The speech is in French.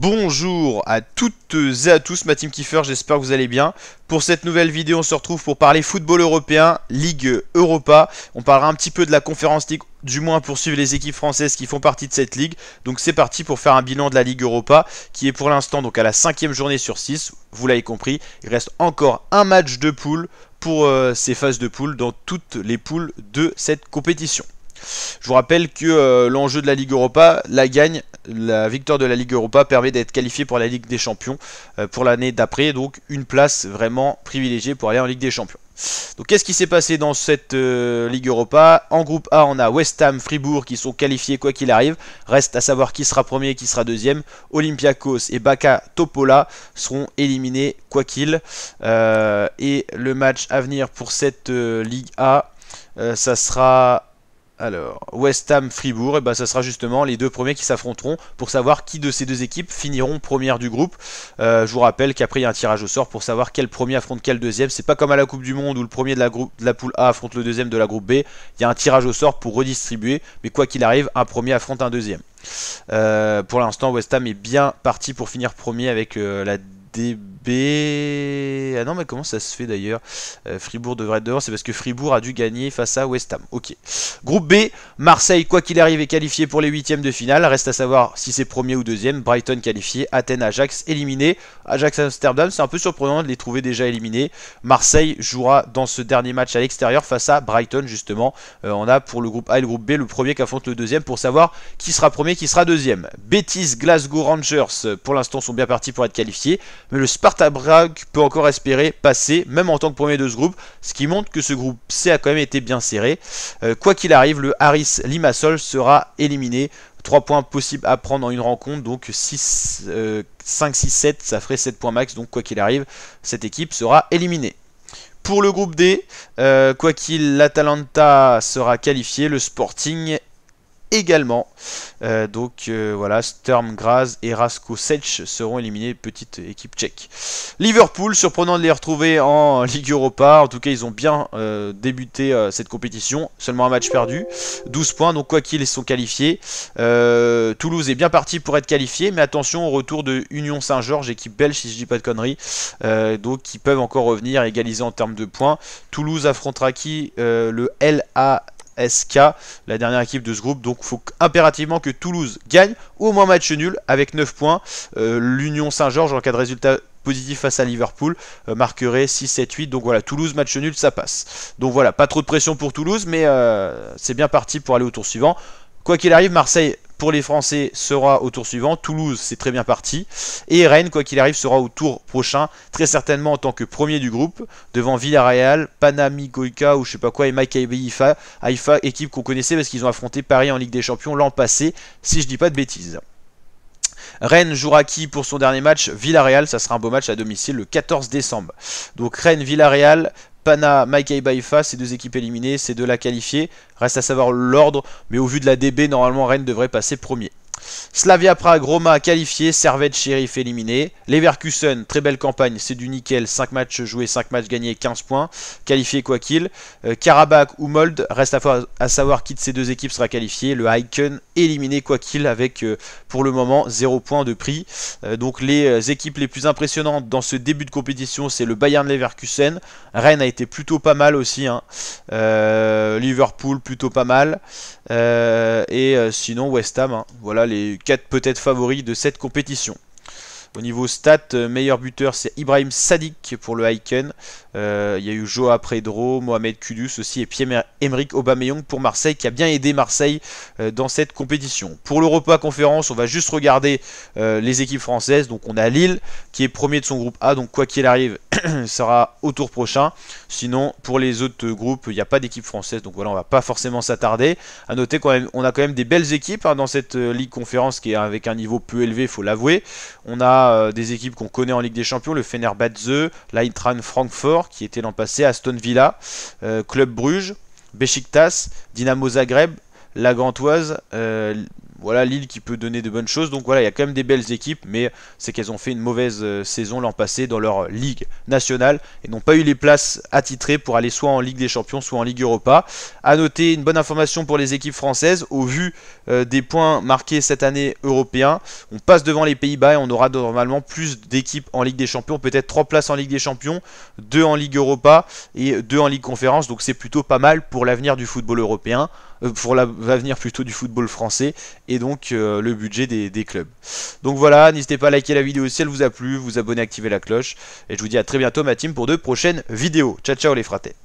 Bonjour à toutes et à tous, ma team Kiefer, j'espère que vous allez bien. Pour cette nouvelle vidéo, on se retrouve pour parler football européen, Ligue Europa. On parlera un petit peu de la Conference League, du moins pour suivre les équipes françaises qui font partie de cette ligue. Donc c'est parti pour faire un bilan de la Ligue Europa, qui est pour l'instant donc à la 5e journée sur 6. Vous l'avez compris, il reste encore un match de poule pour ces phases de poule dans toutes les poules de cette compétition. Je vous rappelle que l'enjeu de la Ligue Europa, la victoire de la Ligue Europa permet d'être qualifié pour la Ligue des Champions pour l'année d'après, donc une place vraiment privilégiée pour aller en Ligue des Champions. Donc qu'est-ce qui s'est passé dans cette Ligue Europa? En groupe A, on a West Ham, Fribourg qui sont qualifiés quoi qu'il arrive. Reste à savoir qui sera premier et qui sera deuxième. Olympiakos et Baka Topola seront éliminés quoi qu'il. Et le match à venir pour cette Ligue A, ça sera... Alors, West Ham, Fribourg, et ben ça sera justement les deux premiers qui s'affronteront pour savoir qui de ces deux équipes finiront première du groupe. Je vous rappelle qu'après il y a un tirage au sort pour savoir quel premier affronte quel deuxième. C'est pas comme à la Coupe du Monde où le premier de la poule A affronte le deuxième de la groupe B. Il y a un tirage au sort pour redistribuer, mais quoi qu'il arrive, un premier affronte un deuxième. Pour l'instant, West Ham est bien parti pour finir premier avec la DB... Ah non, mais comment ça se fait d'ailleurs? Fribourg devrait être devant, c'est parce que Fribourg a dû gagner face à West Ham. Ok. Groupe B, Marseille, quoi qu'il arrive, est qualifié pour les huitièmes de finale. Reste à savoir si c'est premier ou deuxième. Brighton qualifié, Athènes, Ajax éliminé. Ajax Amsterdam, c'est un peu surprenant de les trouver déjà éliminés. Marseille jouera dans ce dernier match à l'extérieur face à Brighton, justement. On a pour le groupe A et le groupe B le premier qui affronte le deuxième pour savoir qui sera premier, qui sera deuxième. Betis, Glasgow Rangers, pour l'instant sont bien partis pour être qualifiés. Mais le Sparta Prague peut encore espérer passer, même en tant que premier de ce groupe, ce qui montre que ce groupe C a quand même été bien serré. Quoi qu'il arrive, le Aris Limassol sera éliminé. 3 points possibles à prendre en une rencontre, donc 5, 6, 7, ça ferait 7 points max, donc quoi qu'il arrive, cette équipe sera éliminée. Pour le groupe D, quoi qu'il, l'Atalanta sera qualifié, le Sporting également. Voilà, Sturm Graz et Rasko Sech seront éliminés, petite équipe tchèque. Liverpool, surprenant de les retrouver en Ligue Europa. En tout cas, ils ont bien débuté cette compétition. Seulement un match perdu, 12 points, donc quoi qu'il, ils sont qualifiés. Toulouse est bien parti pour être qualifié, mais attention au retour de Union Saint-Georges, équipe belge si je dis pas de conneries. Donc qui peuvent encore revenir égaliser en termes de points. Toulouse affrontera qui? Le LASK, la dernière équipe de ce groupe. Donc il faut impérativement que Toulouse gagne ou au moins match nul avec 9 points. L'Union Saint-Georges, en cas de résultat positif face à Liverpool, marquerait 6, 7, 8. Donc voilà, Toulouse, match nul, ça passe. Donc voilà, pas trop de pression pour Toulouse, mais c'est bien parti pour aller au tour suivant. Quoi qu'il arrive, Marseille, pour les Français, sera au tour suivant. Toulouse, c'est très bien parti. Et Rennes, quoi qu'il arrive, sera au tour prochain. Très certainement en tant que premier du groupe. Devant Villarreal, Panamikoika ou je sais pas quoi, et Maccabi Haïfa, équipe qu'on connaissait parce qu'ils ont affronté Paris en Ligue des Champions l'an passé, si je dis pas de bêtises. Rennes jouera qui pour son dernier match? Villarreal, ça sera un beau match à domicile le 14 décembre. Donc Rennes, Villarreal, Pana, Maccabi Haïfa, ces deux équipes éliminées, ces deux-là qualifiées. Reste à savoir l'ordre, mais au vu de la DB, normalement Rennes devrait passer premier. Slavia Prague, Roma qualifié, Servette, Sheriff éliminé. Leverkusen, très belle campagne, c'est du nickel, 5 matchs joués, 5 matchs gagnés, 15 points, qualifié quoi qu'il. Karabakh ou Molde, reste à savoir qui de ces deux équipes sera qualifié. Le Heiken éliminé quoi qu'il avec pour le moment 0 points de prix. Donc les équipes les plus impressionnantes dans ce début de compétition, c'est le Bayern Leverkusen. Rennes a été plutôt pas mal aussi, hein. Liverpool plutôt pas mal. Sinon West Ham, hein. Voilà les 4 peut-être favoris de cette compétition. Au niveau stats, meilleur buteur c'est Ibrahim Sadiq pour le Heiken. Il y a eu Joao Pedro, Mohamed Kudus aussi et Pierre-Emerick Aubameyang pour Marseille qui a bien aidé Marseille dans cette compétition. Pour l'Europa Conférence, on va juste regarder les équipes françaises. Donc on a Lille qui est premier de son groupe A, donc quoi qu'il arrive sera au tour prochain. Sinon pour les autres groupes, il n'y a pas d'équipe française, donc voilà, on va pas forcément s'attarder. À noter qu'on a quand même des belles équipes hein, dans cette Ligue Conférence qui est avec un niveau peu élevé, il faut l'avouer. On a des équipes qu'on connaît en Ligue des Champions, le Fenerbahçe, l'Eintracht Francfort qui était l'an passé, Aston Villa, Club Bruges, Beşiktaş, Dynamo Zagreb, la Gantoise, voilà, Lille qui peut donner de bonnes choses. Donc voilà, il y a quand même des belles équipes, mais c'est qu'elles ont fait une mauvaise saison l'an passé dans leur ligue nationale et n'ont pas eu les places attitrées pour aller soit en Ligue des Champions, soit en Ligue Europa. À noter une bonne information pour les équipes françaises, au vu des points marqués cette année européens, on passe devant les Pays-Bas et on aura normalement plus d'équipes en Ligue des Champions, peut-être 3 places en Ligue des Champions, 2 en Ligue Europa et 2 en Ligue Conférence, donc c'est plutôt pas mal pour l'avenir du football européen, pour l'avenir plutôt du football français et donc le budget des clubs. Donc voilà, n'hésitez pas à liker la vidéo si elle vous a plu, vous abonner, activer la cloche et je vous dis à très bientôt ma team pour de prochaines vidéos. Ciao ciao les fratés.